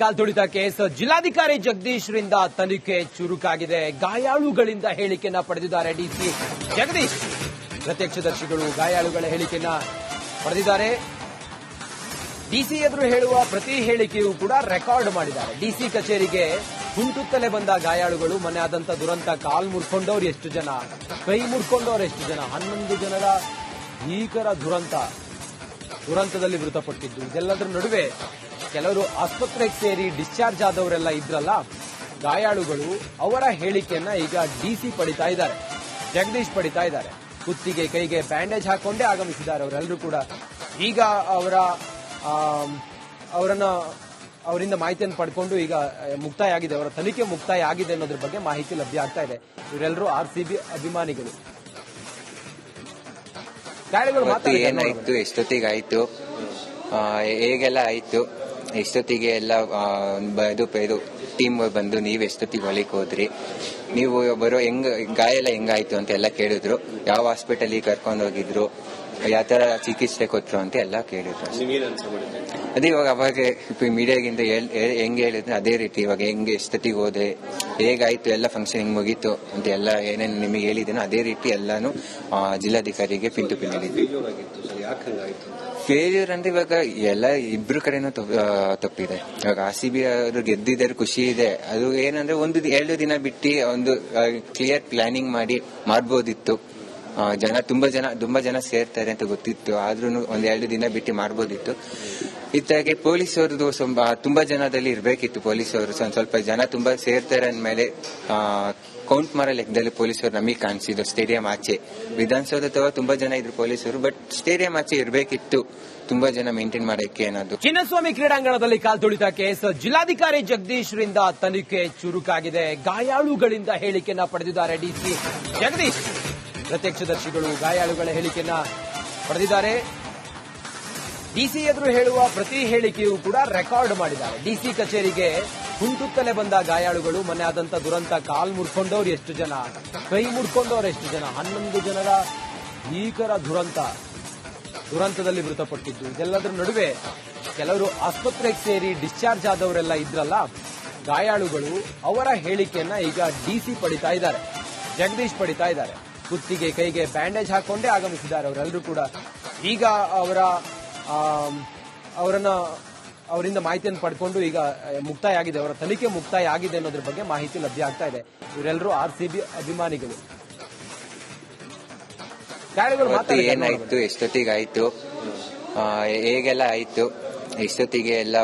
ಕಾಲ್ತುಳಿತ case ಜಿಲ್ಲಾಧಿಕಾರಿ ಜಗದೀಶ್ ರಿಂದ ತನಿಖೆ ಚುರುಕಾಗಿದೆ. ಗಾಯಾಳುಗಳಿಂದ ಹೇಳಿಕೆಯನ್ನ ಪಡೆದಿದ್ದಾರೆ ಡಿಸಿ ಜಗದೀಶ್. ಪ್ರತ್ಯಕ್ಷದರ್ಶಿಗಳು ಗಾಯಾಳುಗಳ ಹೇಳಿಕೆಯನ್ನ ಪಡೆದಿದ್ದಾರೆ. ಡಿಸಿ ಎದುರು ಹೇಳುವ ಪ್ರತಿ ಹೇಳಿಕೆಯೂ ಕೂಡ ರೆಕಾರ್ಡ್ ಮಾಡಿದ್ದಾರೆ. ಡಿಸಿ ಕಚೇರಿಗೆ ಹುಂಟುತ್ತಲೇ ಬಂದ ಗಾಯಾಳುಗಳು ಮೊನ್ನೆ ಆದಂತ ದುರಂತ ಕಾಲ್ ಮುರ್ಕೊಂಡವ್ರು ಎಷ್ಟು ಜನ, ಕೈ ಮುರ್ಕೊಂಡವ್ರು ಎಷ್ಟು ಜನ, 11 ಜನರ ಭೀಕರ ದುರಂತದಲ್ಲಿ ಮೃತಪಟ್ಟಿದ್ದು. ಇದೆಲ್ಲದರ ನಡುವೆ ಕೆಲವರು ಆಸ್ಪತ್ರೆಗೆ ಸೇರಿ ಡಿಸ್ಚಾರ್ಜ್ ಆದವರೆಲ್ಲ ಇದ್ರಲ್ಲ ಗಾಯಾಳುಗಳು, ಅವರ ಹೇಳಿಕೆಯನ್ನ ಈಗ ಡಿಸಿ ಪಡಿತಾ ಇದ್ದಾರೆ, ಜಗದೀಶ್ ಪಡಿತಾ ಇದ್ದಾರೆ. ಕುತ್ತಿಗೆ ಕೈಗೆ ಬ್ಯಾಂಡೇಜ್ ಹಾಕೊಂಡೇ ಆಗಮಿಸಿದ್ದಾರೆ ಅವರೆಲ್ಲರೂ ಕೂಡ. ಈಗ ಅವರಿಂದ ಮಾಹಿತಿಯನ್ನು ಪಡ್ಕೊಂಡು ಈಗ ಮುಕ್ತಾಯ ಆಗಿದೆ, ಅವರ ತನಿಖೆ ಮುಕ್ತಾಯ ಆಗಿದೆ ಅನ್ನೋದ್ರ ಬಗ್ಗೆ ಮಾಹಿತಿ ಲಭ್ಯ ಆಗ್ತಾ ಇದೆ. ಇವರೆಲ್ಲರೂ ಆರ್ಸಿಬಿ ಅಭಿಮಾನಿಗಳು. ಏನಾಯ್ತು, ಎಷ್ಟೊತ್ತಿಗಾಯ್ತು, ಹೇಗೆಲ್ಲ ಆಯ್ತು, ಎಷ್ಟೊತ್ತಿಗೆ ಎಲ್ಲ ಇದು ಟೀಮ್ ಬಂದು ನೀವು ಎಷ್ಟೊತ್ತಿಗೆ ಹೊಲಿಕ್ ಹೋದ್ರಿ, ನೀವು ಬರೋ ಗಾಯ ಎಲ್ಲ ಹೆಂಗಾಯ್ತು ಅಂತ ಎಲ್ಲ ಕೇಳಿದ್ರು. ಯಾವ ಹಾಸ್ಪಿಟಲ್ಗೆ ಕರ್ಕೊಂಡು ಹೋಗಿದ್ರು, ಯಾವ ತರ ಚಿಕಿತ್ಸೆ ಕೊಟ್ರು ಅಂತ ಎಲ್ಲ ಕೇಳಿದ್ರು. ಅದೇ ಇವಾಗ ಅವಾಗ ಮೀಡಿಯಾಗಿಂದ ಹೆಂಗೆ ಹೇಳಿದ್ರೆ ಅದೇ ರೀತಿ ಇವಾಗ ಹೆಂಗೆ ಎಷ್ಟೊತ್ತಿಗೆ ಹೋದೆ, ಹೇಗಾಯ್ತು, ಎಲ್ಲ ಫಂಕ್ಷನ್ ಹೆಂಗ್ ಮುಗೀತು ಅಂತ ಎಲ್ಲ ಏನೇನು ನಿಮಗೆ ಹೇಳಿದ್ದೇನೋ ಅದೇ ರೀತಿ ಎಲ್ಲಾನು ಜಿಲ್ಲಾಧಿಕಾರಿಗೆ ಪಿಂಟು ಹೇಳಿದ್ವಿ. ಫೇಲ್ಯೂರ್ ಅಂದ್ರೆ ಇವಾಗ ಎಲ್ಲ ಇಬ್ರು ಕಡೆನೂ ತಪ್ಪಿದೆ. ಇವಾಗ RCB ಅವರು ಗೆದ್ದಿದ್ದಾರೆ, ಖುಷಿ ಇದೆ. ಅದು ಏನಂದ್ರೆ 1-2 ದಿನ ಬಿಟ್ಟು ಒಂದು ಕ್ಲಿಯರ್ ಪ್ಲಾನಿಂಗ್ ಮಾಡಿ ಮಾಡ್ಬೋದಿತ್ತು. ತುಂಬಾ ಜನ ಸೇರ್ತಾರೆ ಅಂತ ಗೊತ್ತಿತ್ತು, ಆದ್ರೂ 1-2 ದಿನ ಬಿಟ್ಟು ಮಾಡ್ಬೋದಿತ್ತು. ಇತ್ತಾಗೆ ಪೊಲೀಸವ್ರದ್ದು ತುಂಬಾ ಜನದಲ್ಲಿ ಇರ್ಬೇಕಿತ್ತು. ಪೊಲೀಸವರು ಸ್ವಲ್ಪ ಜನ ತುಂಬಾ ಸೇರ್ತಾರೆ ಅಂದ್ಮೇಲೆ ಕೌಂಟ್ ಮಾಡೋ ಲೆಕ್ಕದಲ್ಲಿ ಪೊಲೀಸರು ನಮಗೆ ಕಾಣಿಸಿದ್ರು. ಸ್ಟೇಡಿಯಂ ಆಚೆ ವಿಧಾನಸೌಧ ಅಥವಾ ತುಂಬಾ ಜನ ಇದ್ರು ಪೊಲೀಸರು, ಬಟ್ ಸ್ಟೇಡಿಯಂ ಆಚೆ ಇರ್ಬೇಕಿತ್ತು ತುಂಬಾ ಜನ ಮೇಂಟೈನ್ ಮಾಡಕ್ಕೆ. ಏನಾದ್ರು ಚಿನ್ನಸ್ವಾಮಿ ಕ್ರೀಡಾಂಗಣದಲ್ಲಿ ಕಾಲ್ತುಳಿತ ಕೇಸ್ ಜಿಲ್ಲಾಧಿಕಾರಿ ಜಗದೀಶ್ ರಿಂದ ತನಿಖೆ ಚುರುಕಾಗಿದೆ. ಗಾಯಾಳುಗಳಿಂದ ಹೇಳಿಕೆಯನ್ನ ಪಡೆದಿದ್ದಾರೆ ಡಿಸಿ ಜಗದೀಶ್. ಪ್ರತ್ಯಕ್ಷದರ್ಶಿಗಳು ಗಾಯಾಳುಗಳ ಹೇಳಿಕೆಯನ್ನ ಪಡೆದಿದ್ದಾರೆ. ಡಿಸಿ ಎದುರು ಹೇಳುವ ಪ್ರತಿ ಹೇಳಿಕೆಯೂ ಕೂಡ ರೆಕಾರ್ಡ್ ಮಾಡಿದ್ದಾರೆ. ಡಿಸಿ ಕಚೇರಿಗೆ ಹುಂಟುತ್ತಲೇ ಬಂದ ಗಾಯಾಳುಗಳು ಮೊನ್ನೆ ಆದಂತ ದುರಂತ ಕಾಲ್ ಮುರ್ಕೊಂಡವ್ರು ಎಷ್ಟು ಜನ, ಕೈ ಮುರ್ಕೊಂಡವ್ರು ಎಷ್ಟು ಜನ, 11 ಜನರ ಭೀಕರ ದುರಂತದಲ್ಲಿ ಮೃತಪಟ್ಟಿದ್ದು. ಇದೆಲ್ಲದರ ನಡುವೆ ಕೆಲವರು ಆಸ್ಪತ್ರೆಗೆ ಸೇರಿ ಡಿಸ್ಚಾರ್ಜ್ ಆದವರೆಲ್ಲ ಇದ್ರಲ್ಲ ಗಾಯಾಳುಗಳು, ಅವರ ಹೇಳಿಕೆಯನ್ನ ಈಗ ಡಿಸಿ ಪಡಿತಾ ಇದ್ದಾರೆ, ಜಗದೀಶ್ ಪಡಿತಾ ಇದ್ದಾರೆ. ಕುತ್ತಿಗೆ ಕೈಗೆ ಬ್ಯಾಂಡೇಜ್ ಹಾಕೊಂಡೇ ಆಗಮಿಸಿದ್ದಾರೆ ಅವರೆಲ್ಲರೂ ಕೂಡ. ಈಗ ಅವರಿಂದ ಮಾಹಿತಿಯನ್ನು ಪಡ್ಕೊಂಡು ಈಗ ಮುಕ್ತಾಯ ಆಗಿದೆ, ಅವರ ತನಿಖೆ ಮುಕ್ತಾಯ ಆಗಿದೆ ಅನ್ನೋದ್ರ ಬಗ್ಗೆ ಮಾಹಿತಿ ಲಭ್ಯ ಆಗ್ತಾ ಇದೆ. ಇವರೆಲ್ಲರೂ RCB ಅಭಿಮಾನಿಗಳು. ಏನಾಯ್ತು, ಎಷ್ಟೊತ್ತಿಗಾಯ್ತು, ಹೇಗೆಲ್ಲ ಆಯ್ತು, ಎಷ್ಟೊತ್ತಿಗೆ ಎಲ್ಲ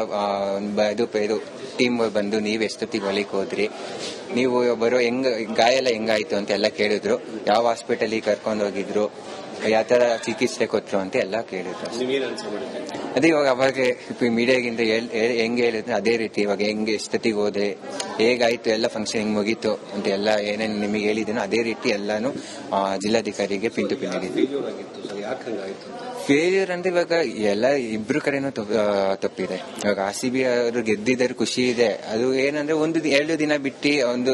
ಇದು ಟೀಮ್ ಬಂದು ನೀವು ಎಷ್ಟೊತ್ತಿಗೆ ಹೊಲಿಕ್ ಹೋದ್ರಿ, ನೀವು ಬರೋ ಗಾಯ ಎಲ್ಲ ಹೆಂಗಾಯ್ತು ಅಂತ ಎಲ್ಲ ಕೇಳಿದ್ರು. ಯಾವ ಹಾಸ್ಪಿಟಲ್ಗೆ ಕರ್ಕೊಂಡು ಹೋಗಿದ್ರು, ಯಾವ ತರ ಚಿಕಿತ್ಸೆ ಕೊಟ್ರು ಅಂತ ಎಲ್ಲ ಕೇಳಿದ್ರು. ಅದೇ ಇವಾಗ ಅವಾಗ ಮೀಡಿಯಾಗಿಂದ ಹೆಂಗೆ ಹೇಳಿದ್ರೆ ಅದೇ ರೀತಿ ಇವಾಗ ಹೆಂಗೆ ಎಷ್ಟೊತ್ತಿಗೆ ಹೋದೆ, ಹೇಗಾಯ್ತು, ಎಲ್ಲ ಫಂಕ್ಷನ್ ಹೆಂಗ್ ಮುಗೀತು ಅಂತ ಎಲ್ಲ ಏನೇನು ನಿಮಗೆ ಹೇಳಿದ್ದೇನೋ ಅದೇ ರೀತಿ ಎಲ್ಲಾನು ಜಿಲ್ಲಾಧಿಕಾರಿಗೆ ಪಿಂಟು ಹೇಳಿದ್ವಿ. ಫೇಲ್ಯೂರ್ ಅಂದ್ರೆ ಇವಾಗ ಎಲ್ಲ ಇಬ್ರು ಕಡೆನೂ ತಪ್ಪಿದೆ. ಇವಾಗ RCB ಅವರು ಗೆದ್ದಿದ್ದಾರೆ, ಖುಷಿ ಇದೆ. ಅದು ಏನಂದ್ರೆ 1-2 ದಿನ ಬಿಟ್ಟು ಒಂದು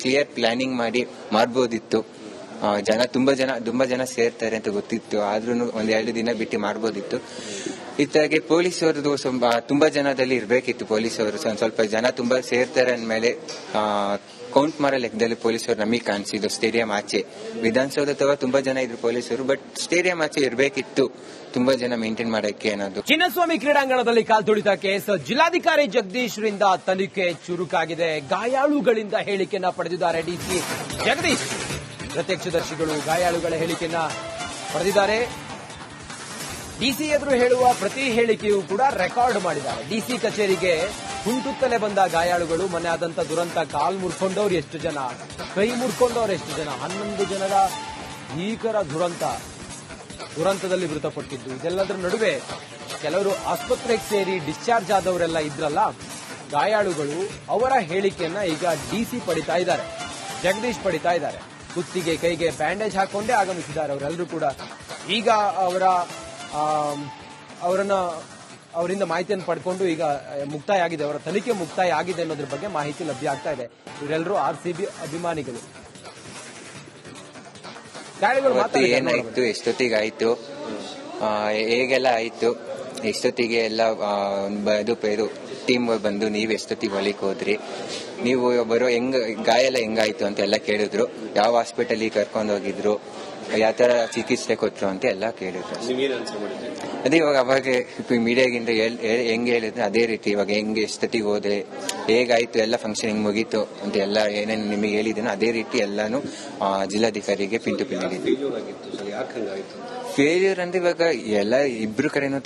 ಕ್ಲಿಯರ್ ಪ್ಲಾನಿಂಗ್ ಮಾಡಿ ಮಾಡ್ಬೋದಿತ್ತು. ತುಂಬಾ ಜನ ಸೇರ್ತಾರೆ ಅಂತ ಗೊತ್ತಿತ್ತು, ಆದ್ರೂ 1-2 ದಿನ ಬಿಟ್ಟು ಮಾಡ್ಬೋದಿತ್ತು. ಇತ್ತಾಗೆ ಪೊಲೀಸವ್ರದ್ದು ತುಂಬಾ ಜನದಲ್ಲಿ ಇರ್ಬೇಕಿತ್ತು. ಪೊಲೀಸವರು ಸ್ವಲ್ಪ ಜನ ತುಂಬಾ ಸೇರ್ತಾರೆ ಅಂದ್ಮೇಲೆ ಕೌಂಟ್ ಮಾಡೋ ಲೆಕ್ಕದಲ್ಲಿ ಪೊಲೀಸರು ನಮಗೆ ಕಾಣಿಸಿದ್ರು. ಸ್ಟೇಡಿಯಂ ಆಚೆ ವಿಧಾನಸೌಧ ಅಥವಾ ತುಂಬಾ ಜನ ಇದ್ರು ಪೊಲೀಸರು, ಬಟ್ ಸ್ಟೇಡಿಯಂ ಆಚೆ ಇರ್ಬೇಕಿತ್ತು ತುಂಬಾ ಜನ ಮೇಂಟೈನ್ ಮಾಡಕ್ಕೆ. ಏನಾದ್ರು ಚಿನ್ನಸ್ವಾಮಿ ಕ್ರೀಡಾಂಗಣದಲ್ಲಿ ಕಾಲ್ತುಳಿತ ಕೇಸ್ ಜಿಲ್ಲಾಧಿಕಾರಿ ಜಗದೀಶ್ ರಿಂದ ತನಿಖೆ ಚುರುಕಾಗಿದೆ. ಗಾಯಾಳುಗಳಿಂದ ಹೇಳಿಕೆಯನ್ನ ಪಡೆದಿದ್ದಾರೆ ಡಿಸಿ ಜಗದೀಶ್. ಪ್ರತ್ಯಕ್ಷದರ್ಶಿಗಳು ಗಾಯಾಳುಗಳ ಹೇಳಿಕೆಯನ್ನ ಪಡೆದಿದ್ದಾರೆ. ಡಿಸಿ ಎದುರು ಹೇಳುವ ಪ್ರತಿ ಹೇಳಿಕೆಯೂ ಕೂಡ ರೆಕಾರ್ಡ್ ಮಾಡಿದ್ದಾರೆ. ಡಿಸಿ ಕಚೇರಿಗೆ ಹುಂಟುತ್ತಲೇ ಬಂದ ಗಾಯಾಳುಗಳು ಮೊನ್ನೆ ಆದಂತ ದುರಂತ ಕಾಲ್ ಮುರ್ಕೊಂಡವ್ರು ಎಷ್ಟು ಜನ, ಕೈ ಮುರ್ಕೊಂಡವ್ರು ಎಷ್ಟು ಜನ, 11 ಜನರ ಭೀಕರ ದುರಂತದಲ್ಲಿ ಮೃತಪಟ್ಟಿದ್ದು. ಇದೆಲ್ಲದರ ನಡುವೆ ಕೆಲವರು ಆಸ್ಪತ್ರೆಗೆ ಸೇರಿ ಡಿಸ್ಚಾರ್ಜ್ ಆದವರೆಲ್ಲ ಇದ್ರಲ್ಲ ಗಾಯಾಳುಗಳು, ಅವರ ಹೇಳಿಕೆಯನ್ನ ಈಗ ಡಿಸಿ ಪಡಿತಾ ಇದ್ದಾರೆ, ಜಗದೀಶ್ ಪಡಿತಾ ಇದ್ದಾರೆ. ಕುತ್ತಿಗೆ ಕೈಗೆ ಬ್ಯಾಂಡೇಜ್ ಹಾಕೊಂಡೇ ಆಗಮಿಸಿದ್ದಾರೆ ಅವರೆಲ್ಲರೂ ಕೂಡ. ಈಗ ಅವರಿಂದ ಮಾಹಿತಿಯನ್ನು ಪಡ್ಕೊಂಡು ಈಗ ಮುಕ್ತಾಯ ಆಗಿದೆ, ಅವರ ತನಿಖೆ ಮುಕ್ತಾಯ ಆಗಿದೆ ಅನ್ನೋದ್ರ ಬಗ್ಗೆ ಮಾಹಿತಿ ಲಭ್ಯ ಆಗ್ತಾ ಇದೆ. ಇವರೆಲ್ಲರೂ RCB ಅಭಿಮಾನಿಗಳು. ಏನಾಯ್ತು, ಎಷ್ಟೊತ್ತಿಗಾಯ್ತು, ಹೇಗೆಲ್ಲ ಆಯ್ತು, ಎಷ್ಟೊತ್ತಿಗೆ ಎಲ್ಲ ಇದು ಟೀಮ್ ಬಂದು ನೀವು ಎಷ್ಟೊತ್ತಿಗೆ ಹೊಲಿಕ್ ಹೋದ್ರಿ, ನೀವು ಬರೋ ಗಾಯ ಎಲ್ಲ ಹೆಂಗಾಯ್ತು ಅಂತ ಎಲ್ಲ ಕೇಳಿದ್ರು. ಯಾವ ಹಾಸ್ಪಿಟಲಿಗೆ ಕರ್ಕೊಂಡು ಹೋಗಿದ್ರು, ಯಾವ ತರ ಚಿಕಿತ್ಸೆ ಕೊಟ್ರು ಅಂತ ಎಲ್ಲ ಕೇಳಿದ್ರು. ಅದೇ ಇವಾಗ ಅವಾಗ ಮೀಡಿಯಾಗಿಂದ ಹೆಂಗ್ ಹೇಳಿದ್ರೆ ಅದೇ ರೀತಿ ಇವಾಗ ಹೆಂಗೆ ಎಷ್ಟೊತ್ತಿಗೆ ಹೋದೆ, ಹೇಗಾಯ್ತು, ಎಲ್ಲ ಫಂಕ್ಷನ್ ಹೆಂಗ್ ಮುಗೀತು ಅಂತ ಎಲ್ಲ ಏನೇನು ನಿಮಗೆ ಹೇಳಿದನೋ ಅದೇ ರೀತಿ ಎಲ್ಲಾನು ಜಿಲ್ಲಾಧಿಕಾರಿಗೆ ಪಿಂಟು ನೀಡಿದ್ವಿ. ಫೇಲ್ಯೂರ್ ಅಂದ್ರೆ ಇವಾಗ ಎಲ್ಲ ಇಬ್ರು ಕಡೆನೂ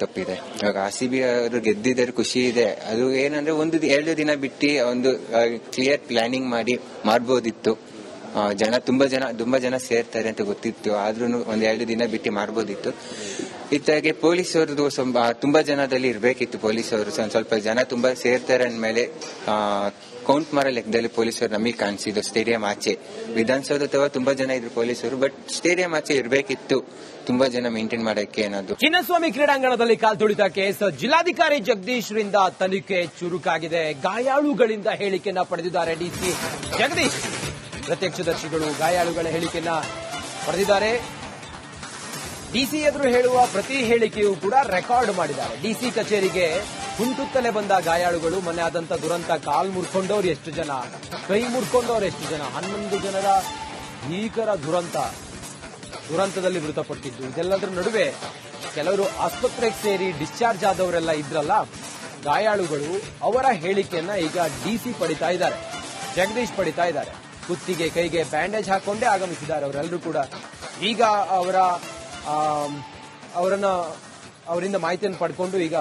ತಪ್ಪಿದೆ. ಇವಾಗ RCB ಅವರು ಗೆದ್ದಿದ್ದಾರೆ, ಖುಷಿ ಇದೆ. ಅದು ಏನಂದ್ರೆ ಒಂದು 2 ದಿನ ಬಿಟ್ಟು ಒಂದು ಕ್ಲಿಯರ್ ಪ್ಲಾನಿಂಗ್ ಮಾಡಿ ಮಾಡ್ಬೋದಿತ್ತು. ತುಂಬಾ ಜನ ಸೇರ್ತಾರೆ ಅಂತ ಗೊತ್ತಿತ್ತು, ಆದ್ರೂ 1-2 ದಿನ ಬಿಟ್ಟು ಮಾಡ್ಬೋದಿತ್ತು. ಇತ್ತಾಗೆ ಪೊಲೀಸರದು ತುಂಬಾ ಜನದಲ್ಲಿ ಇರ್ಬೇಕಿತ್ತು. ಪೊಲೀಸರು ಸ್ವಲ್ಪ ಜನ ತುಂಬಾ ಸೇರ್ತಾರೆ ಅಂದ್ಮೇಲೆ ಕೌಂಟ್ ಮಾಡೋ ಲೆಕ್ಕದಲ್ಲಿ ಪೊಲೀಸರು ನಮಗೆ ಕಾಣಿಸಿದ್ರು. ಸ್ಟೇಡಿಯಂ ಆಚೆ ವಿಧಾನಸೌಧ ಅಥವಾ ತುಂಬಾ ಜನ ಇದ್ರು ಪೊಲೀಸರು, ಬಟ್ ಸ್ಟೇಡಿಯಂ ಆಚೆ ಇರ್ಬೇಕಿತ್ತು ತುಂಬಾ ಜನ ಮೇಂಟೈನ್ ಮಾಡಕ್ಕೆ ಅನ್ನೋದು. ಚಿನ್ನಸ್ವಾಮಿ ಕ್ರೀಡಾಂಗಣದಲ್ಲಿ ಕಾಲ್ತುಳಿತ ಕೇಸ್ ಜಿಲ್ಲಾಧಿಕಾರಿ ಜಗದೀಶ್ ರಿಂದ ತನಿಖೆ ಚುರುಕಾಗಿದೆ. ಗಾಯಾಳುಗಳಿಂದ ಹೇಳಿಕೆಯನ್ನ ಪಡೆದಿದ್ದಾರೆ DC ಜಗದೀಶ್. ಪ್ರತ್ಯಕ್ಷದರ್ಶಿಗಳು ಗಾಯಾಳುಗಳ ಹೇಳಿಕೆಯನ್ನ ಪಡೆದಿದ್ದಾರೆ. DC ಎದುರು ಹೇಳುವ ಪ್ರತಿ ಹೇಳಿಕೆಯೂ ಕೂಡ ರೆಕಾರ್ಡ್ ಮಾಡಿದ್ದಾರೆ. DC ಕಚೇರಿಗೆ ಹುಂಟುತ್ತಲೇ ಬಂದ ಗಾಯಾಳುಗಳು, ಮೊನ್ನೆ ಆದಂತ ದುರಂತ, ಕಾಲ್ ಮುರ್ಕೊಂಡವ್ರು ಎಷ್ಟು ಜನ, ಕೈ ಮುರ್ಕೊಂಡವ್ರು ಎಷ್ಟು ಜನ, 11 ಜನರ ಭೀಕರ ದುರಂತದಲ್ಲಿ ಮೃತಪಟ್ಟಿದ್ದು. ಇದೆಲ್ಲದರ ನಡುವೆ ಕೆಲವರು ಆಸ್ಪತ್ರೆಗೆ ಸೇರಿ ಡಿಸ್ಚಾರ್ಜ್ ಆದವರೆಲ್ಲ ಇದ್ರಲ್ಲ ಗಾಯಾಳುಗಳು, ಅವರ ಹೇಳಿಕೆಯನ್ನ ಈಗ DC ಪಡಿತಾ ಇದ್ದಾರೆ, ಜಗದೀಶ್ ಪಡಿತಾ ಇದ್ದಾರೆ. ಕುತ್ತಿಗೆ ಕೈಗೆ ಬ್ಯಾಂಡೇಜ್ ಹಾಕೊಂಡೇ ಆಗಮಿಸಿದ್ದಾರೆ ಅವರೆಲ್ಲರೂ ಕೂಡ. ಈಗ ಅವರಿಂದ ಮಾಹಿತಿಯನ್ನು ಪಡ್ಕೊಂಡು ಈಗ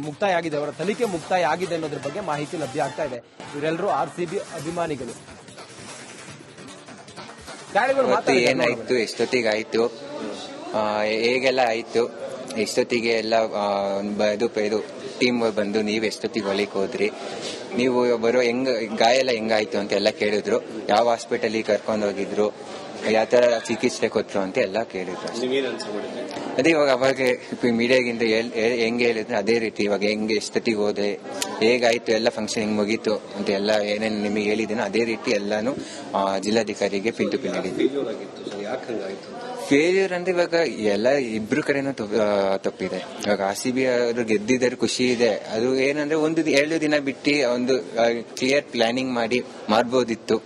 ಮುಕ್ತಾಯ ಆಗಿದೆ, ಅವರ ತನಿಖೆ ಮುಕ್ತಾಯ ಆಗಿದೆ ಅನ್ನೋದ್ರ ಬಗ್ಗೆ ಮಾಹಿತಿ ಲಭ್ಯ ಆಗ್ತಾ ಇದೆ. ಇವರೆಲ್ಲರೂ RCB ಅಭಿಮಾನಿಗಳು. ಏನಾಯ್ತು, ಎಷ್ಟೊತ್ತಿಗಾಯ್ತು, ಹೇಗೆಲ್ಲ ಆಯ್ತು, ಎಷ್ಟೊತ್ತಿಗೆ ಎಲ್ಲ ಇದು ಟೀಮ್ ಬಂದು ನೀವು ಎಷ್ಟೊತ್ತಿಗೆ ಹೊಲಿಕ್ ಹೋದ್ರಿ, ನೀವು ಬರೋ ಗಾಯ ಎಲ್ಲ ಹೆಂಗಾಯ್ತು ಅಂತ ಎಲ್ಲ ಕೇಳಿದ್ರು. ಯಾವ ಹಾಸ್ಪಿಟಲಿಗೆ ಕರ್ಕೊಂಡು ಹೋಗಿದ್ರು, ಯಾವ ತರ ಚಿಕಿತ್ಸೆ ಕೊಟ್ರು ಅಂತ ಎಲ್ಲ ಕೇಳಿದ್ರು. ಅದೇ ಇವಾಗ ಅವಾಗ ಮೀಡಿಯಾಗಿಂದ ಹೆಂಗ್ ಹೇಳಿದ್ರೆ ಅದೇ ರೀತಿ ಇವಾಗ ಹೆಂಗೆ ಎಷ್ಟೊತ್ತಿಗೆ ಹೋದೆ, ಹೇಗಾಯ್ತು, ಎಲ್ಲ ಫಂಕ್ಷನ್ ಹೆಂಗ್ ಮುಗೀತು ಅಂತ ಎಲ್ಲ ಏನೇನು ನಿಮಗೆ ಹೇಳಿದನೋ ಅದೇ ರೀತಿ ಎಲ್ಲಾನು ಜಿಲ್ಲಾಧಿಕಾರಿಗೆ ಪಿಂಟು ನೀಡಿದ್ವಿ. ಫೇಲ್ಯೂರ್ ಅಂದ್ರೆ ಇವಾಗ ಎಲ್ಲ ಇಬ್ರು ಕಡೆನೂ ತಪ್ಪಿದೆ. ಇವಾಗ RCB ಅವರು ಗೆದ್ದಿದ್ದಾರೆ, ಖುಷಿ ಇದೆ. ಅದು ಏನಂದ್ರೆ ಒಂದು 2 ದಿನ ಬಿಟ್ಟು ಒಂದು ಕ್ಲಿಯರ್ ಪ್ಲಾನಿಂಗ್ ಮಾಡಿ ಮಾಡ್ಬೋದಿತ್ತು.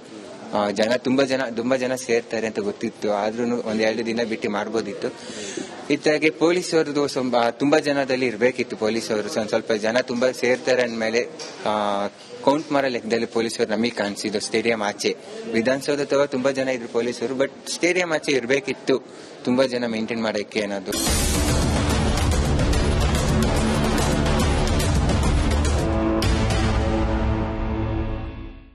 ತುಂಬಾ ಜನ ಸೇರ್ತಾರೆ ಅಂತ ಗೊತ್ತಿತ್ತು, ಆದ್ರೂ 1-2 ದಿನ ಬಿಟ್ಟು ಮಾಡ್ಬೋದಿತ್ತು. ಇತ್ತಾಗೆ ಪೊಲೀಸರದು ತುಂಬಾ ಜನದಲ್ಲಿ ಇರ್ಬೇಕಿತ್ತು. ಪೊಲೀಸರು ಸ್ವಲ್ಪ ಜನ ತುಂಬಾ ಸೇರ್ತಾರೆ ಅಂದ್ಮೇಲೆ ಕೌಂಟ್ ಮಾಡೋ ಲೆಕ್ಕದಲ್ಲಿ ಪೊಲೀಸರು ನಮಗೆ ಕಾಣಿಸಿದ್ರು. ಸ್ಟೇಡಿಯಂ ಆಚೆ ವಿಧಾನಸೌಧ ಅಥವಾ ತುಂಬಾ ಜನ ಇದ್ರು ಪೊಲೀಸರು, ಬಟ್ ಸ್ಟೇಡಿಯಂ ಆಚೆ ಇರ್ಬೇಕಿತ್ತು ತುಂಬಾ ಜನ ಮೇಂಟೈನ್ ಮಾಡಕ್ಕೆ ಅನ್ನೋದು.